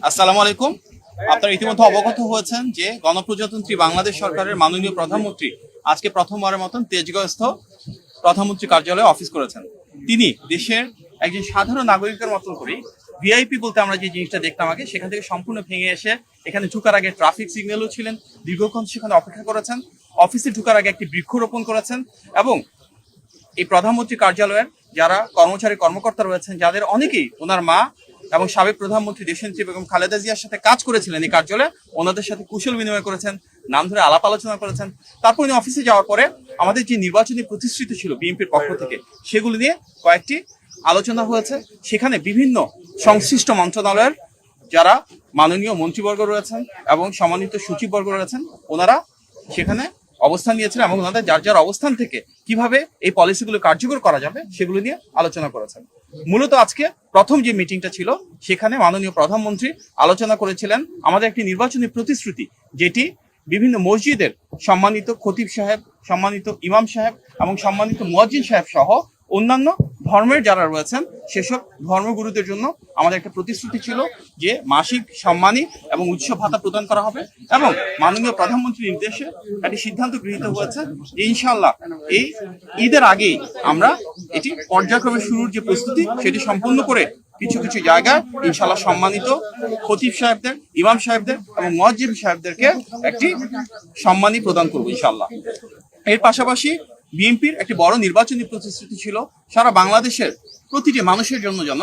আসসালামু আলাইকুম। আপনারা ইতিমধ্যে অবগত হয়েছেন যে গণপ্রজাতন্ত্রী বাংলাদেশ সরকারের মাননীয় প্রধানমন্ত্রী আজকে প্রথমবারের মতন তেজগাঁওস্থ প্রধানমন্ত্রী কার্যালয়ে অফিস করেছেন। তিনি দেশের একজন সাধারণ নাগরিকের মতন করে ভিআইপি বলতে আমরা যে জিনিসটা দেখতাম আগে, সেখান থেকে সম্পূর্ণ ভেঙে এসে এখানে ঢুকার আগে ট্রাফিক সিগন্যালও ছিলেন, দীর্ঘক্ষণ সেখানে অপেক্ষা করেছেন, অফিসে ঢুকার আগে একটি বৃক্ষরোপণ করেছেন এবং এই প্রধানমন্ত্রী কার্যালয়ের যারা কর্মচারী কর্মকর্তা রয়েছেন, যাদের অনেকেই ওনার মা এবং সাবেক প্রধানমন্ত্রী দেশনেত্রী বেগম খালেদা জিয়ার সাথে কাজ করেছিলেন এই কার্যালয়ে, ওনাদের সাথে কুশল বিনিময় করেছেন, নাম ধরে আলাপ আলোচনা করেছেন। তারপর উনি অফিসে যাওয়ার পরে আমাদের যে নির্বাচনী প্রতিশ্রুতি ছিল বিএনপির পক্ষ থেকে, সেগুলি নিয়ে কয়েকটি আলোচনা হয়েছে। সেখানে বিভিন্ন সংশ্লিষ্ট মন্ত্রণালয়ের যারা মাননীয় মন্ত্রীবর্গ রয়েছেন এবং সম্মানিত সচিববর্গ রয়েছেন, ওনারা সেখানে অবস্থান নিয়েছেন এবং ওনাদের যার যার অবস্থান থেকে কিভাবে এই পলিসিগুলো কার্যকর করা যাবে সেগুলো নিয়ে আলোচনা করেছেন। মূলত আজকে প্রথম যে মিটিংটা ছিল, সেখানে মাননীয় প্রধানমন্ত্রী আলোচনা করেছিলেন আমাদের একটি নির্বাচনী প্রতিশ্রুতি, যেটি বিভিন্ন মসজিদের সম্মানিত খতিব সাহেব, সম্মানিত ইমাম সাহেব এবং সম্মানিত মুয়াজ্জিন সাহেব সহ অন্যান্য ধর্মের যারা রয়েছেন সেসব ধর্মগুরুদের জন্য আমাদের একটা প্রতিশ্রুতি ছিল যে মাসিক সম্মানী এবং উৎসব ভাতা প্রদান করা হবে। এবং মাননীয় প্রধানমন্ত্রীর নির্দেশে একটি সিদ্ধান্ত গৃহীত হয়েছে যে ইনশাআল্লাহ এই ঈদের আগেই আমরা এটি পর্যায়ক্রমে শুরুর যে প্রস্তুতি সেটি সম্পূর্ণ করে কিছু কিছু জায়গায় ইনশাআল্লাহ সম্মানিত খতিব সাহেবদের, ইমাম সাহেবদের এবং মুয়াজ্জিন সাহেবদেরকে একটি সম্মানী প্রদান করবো ইনশাআল্লাহ। এর পাশাপাশি বিএনপির একটি বড় নির্বাচনী প্রতিশ্রুতি ছিল সারা বাংলাদেশের প্রতিটি মানুষের জন্য যেন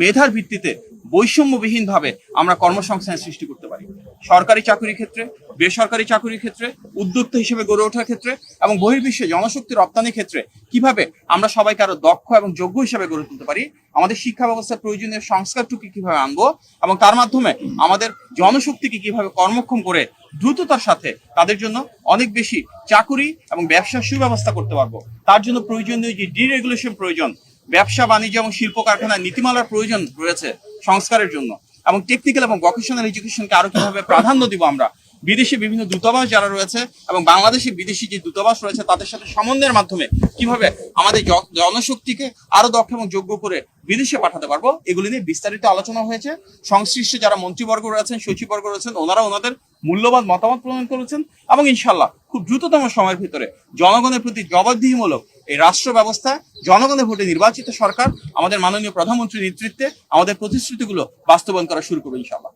মেধার ভিত্তিতে বৈষম্যবিহীনভাবে আমরা কর্মসংস্থান সৃষ্টি করতে পারি। সরকারি চাকরির ক্ষেত্রে, বেসরকারি চাকরির ক্ষেত্রে, উদ্যোক্তা হিসেবে গড়ে ওঠার ক্ষেত্রে এবং বহির্বিশ্বে জনশক্তি রপ্তানির ক্ষেত্রে কিভাবে আমরা সবাইকে আরো দক্ষ এবং যোগ্য হিসেবে গড়ে তুলতে পারি, আমাদের শিক্ষা ব্যবস্থার প্রয়োজনীয় সংস্কারটুকু কিভাবে আনবো এবং তার মাধ্যমে আমাদের জনশক্তিকে কিভাবে কর্মক্ষম করে দ্রুততার সাথে তাদের জন্য অনেক বেশি চাকুরি এবং ব্যবসার সুব্যবস্থা করতে পারবো। তার জন্য প্রয়োজনীয় যে ডিরেগুলেশন প্রয়োজন, ব্যবসা বাণিজ্য এবং শিল্প কারখানার নীতিমালার প্রয়োজন রয়েছে সংস্কারের জন্য, এবং টেকনিক্যাল এবং ভোকেশনাল এডুকেশনকে আরো কিভাবে প্রাধান্য দিব আমরা, বিদেশে বিভিন্ন দূতাবাস যারা রয়েছে এবং বাংলাদেশে বিদেশি যে দূতাবাস রয়েছে তাদের সাথে সমন্বয়ের মাধ্যমে কিভাবে আমাদের জনশক্তিকে আরো দক্ষ এবং যোগ্য করে বিদেশে পাঠাতে পারবো, এগুলি নিয়ে বিস্তারিত আলোচনা হয়েছে। সংশ্লিষ্ট যারা মন্ত্রীবর্গ রয়েছেন, সচিববর্গ রয়েছেন, ওনারা ওনাদের মূল্যবান মতামত প্রদান করেছেন এবং ইনশাল্লাহ খুব দ্রুততম সময়ের ভিতরে জনগণের প্রতি জবাবদিহিমূলক এই রাষ্ট্র ব্যবস্থা, জনগণের ভোটে নির্বাচিত সরকার আমাদের মাননীয় প্রধানমন্ত্রীর নেতৃত্বে আমাদের প্রতিশ্রুতিগুলো বাস্তবায়ন করা শুরু করবে ইনশাল্লাহ।